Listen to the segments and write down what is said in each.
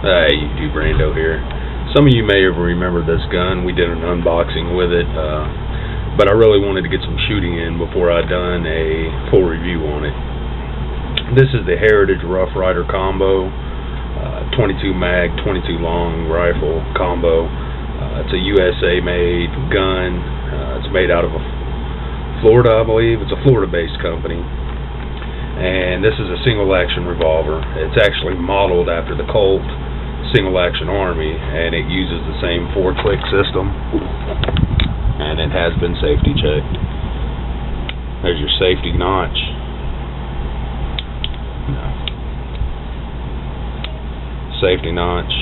Hey, YouTube, Brando here. Some of you may have remembered this gun. We did an unboxing with it, but I really wanted to get some shooting in before I done a full review on it. This is the Heritage Rough Rider combo, 22 mag, 22 long rifle combo. It's a USA made gun. It's made out of Florida, I believe. It's a Florida-based company. And this is a single-action revolver. It's actually modeled after the Colt single-action Army, and it uses the same 4-click system. And it has been safety checked. There's your safety notch. Safety notch.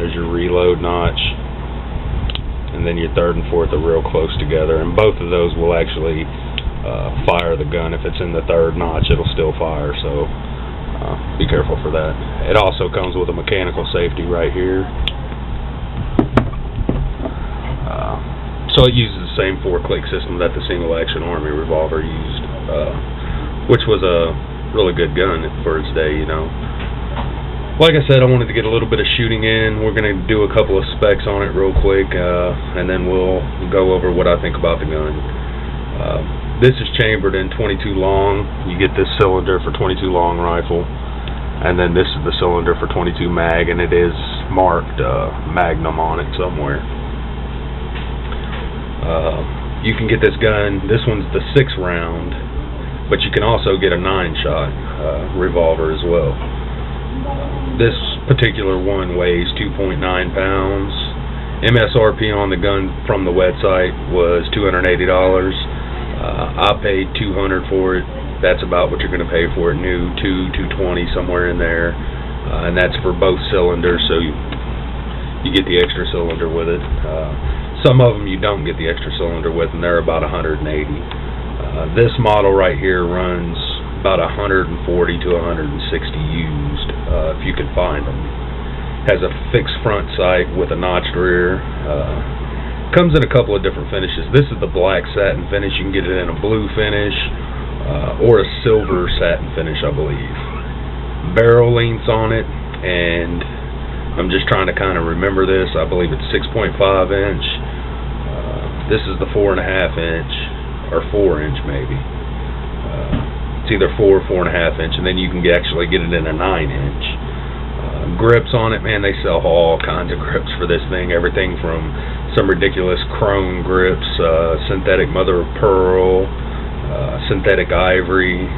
There's your reload notch. And then your third and fourth are real close together, and both of those will actually fire the gun. If it's in the third notch, it'll still fire, so be careful for that. It also comes with a mechanical safety right here. So it uses the same 4-click system that the single-action Army revolver used, which was a really good gun for its day, you know. Like I said, I wanted to get a little bit of shooting in. We're going to do a couple of specs on it real quick, and then we'll go over what I think about the gun. This is chambered in 22 long. You get this cylinder for 22 long rifle, and then this is the cylinder for 22 mag, and it is marked Magnum on it somewhere. You can get this gun. This one's the 6 round, but you can also get a 9-shot revolver as well. This particular one weighs 2.9 pounds. Msrp on the gun from the website was $280. I paid $200 for it. That's about what you're going to pay for it new, $220 somewhere in there, and that's for both cylinders. So you get the extra cylinder with it. Some of them you don't get the extra cylinder with, and they're about $180. This model right here runs about 140 to 160 used, if you can find them. Has a fixed front sight with a notched rear. Comes in a couple of different finishes. This is the black satin finish. You can get it in a blue finish or a silver satin finish, I believe. Barrel lengths on it, and I'm just trying to kind of remember this. I believe it's 6.5 inch. This is the 4.5 inch, or 4 inch maybe. It's either 4 or 4.5 inch, and then you can actually get it in a 9 inch. Grips on it, man, they sell all kinds of grips for this thing. Everything from some ridiculous chrome grips, synthetic mother of pearl, synthetic ivory,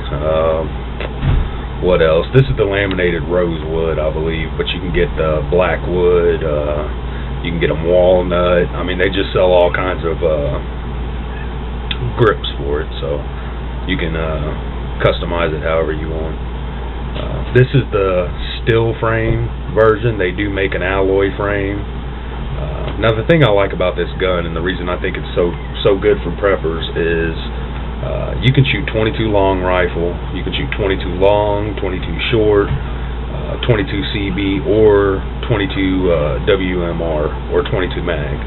what else? This is the laminated rosewood, I believe, but you can get black wood, you can get them walnut. I mean, they just sell all kinds of grips for it, so you can customize it however you want. This is the steel frame version. They do make an alloy frame. Now the thing I like about this gun, and the reason I think it's so good for preppers, is you can shoot 22 long rifle, you can shoot 22 long, 22 short, 22 CB, or 22 WMR, or 22 mag,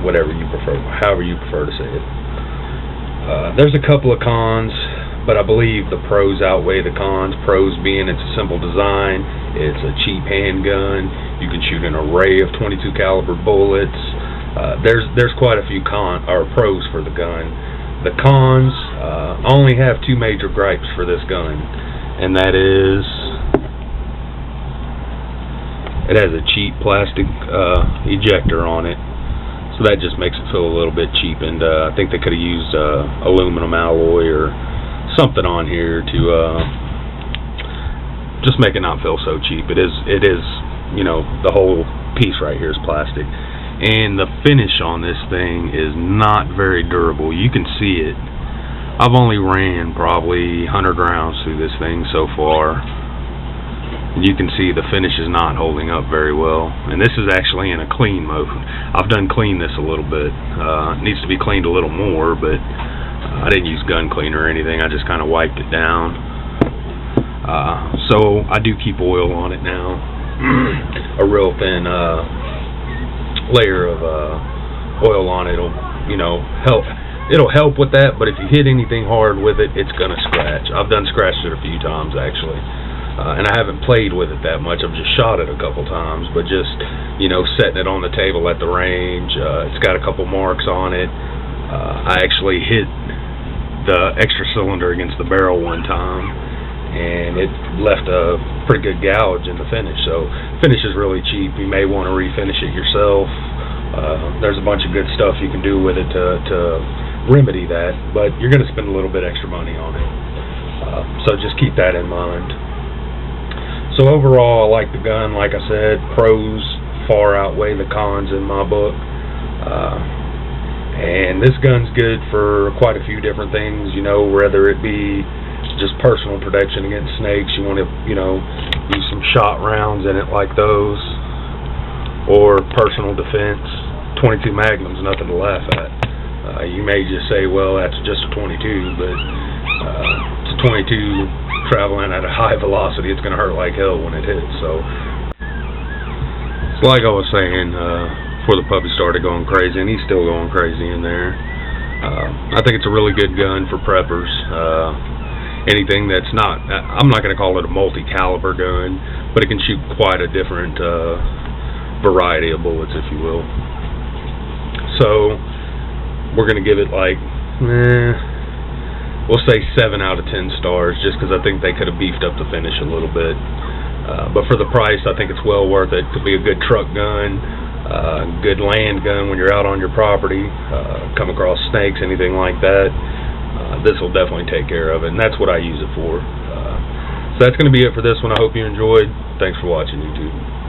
whatever you prefer, however you prefer to say it. There's a couple of cons, but I believe the pros outweigh the cons. Pros being it's a simple design, it's a cheap handgun, you can shoot an array of 22 caliber bullets. There's quite a few pros for the gun. The cons, I only have 2 major gripes for this gun, and that is it has a cheap plastic ejector on it. So that just makes it feel a little bit cheap, and I think they could have used aluminum alloy or something on here to just make it not feel so cheap. It is, you know, the whole piece right here is plastic, and the finish on this thing is not very durable. You can see it. I've only ran probably 100 rounds through this thing so far. You can see the finish is not holding up very well, and this is actually in a clean mode. I've done clean this a little bit. It needs to be cleaned a little more, but I didn't use gun cleaner or anything. I just kind of wiped it down. So I do keep oil on it now. A real thin layer of oil on it will, you know, help. It'll help with that, but if you hit anything hard with it, it's gonna scratch. I've done scratched it a few times actually. And I haven't played with it that much. I've just shot it a couple times, but just, you know, setting it on the table at the range. It's got a couple marks on it. I actually hit the extra cylinder against the barrel one time, and it left a pretty good gouge in the finish. So finish is really cheap. You may want to refinish it yourself. There's a bunch of good stuff you can do with it to remedy that, but you're going to spend a little bit extra money on it. So just keep that in mind. So overall, I like the gun. Like I said, pros far outweigh the cons in my book. And this gun's good for quite a few different things, you know, whether it be just personal protection against snakes, you want to, you know, use some shot rounds in it like those, or personal defense. 22 Magnum's nothing to laugh at. You may just say, well, that's just a 22, but it's a 22 traveling at a high velocity. It's going to hurt like hell when it hits. So, like I was saying, before the puppy started going crazy, and he's still going crazy in there, I think it's a really good gun for preppers. Anything that's not, I'm not going to call it a multi-caliber gun, but it can shoot quite a different variety of bullets, if you will. So we're going to give it like, we'll say 7 out of 10 stars, just because I think they could have beefed up the finish a little bit. But for the price, I think it's well worth it. It could be a good truck gun, good land gun when you're out on your property, come across snakes, anything like that. This will definitely take care of it, and that's what I use it for. So that's going to be it for this one. I hope you enjoyed. Thanks for watching, YouTube.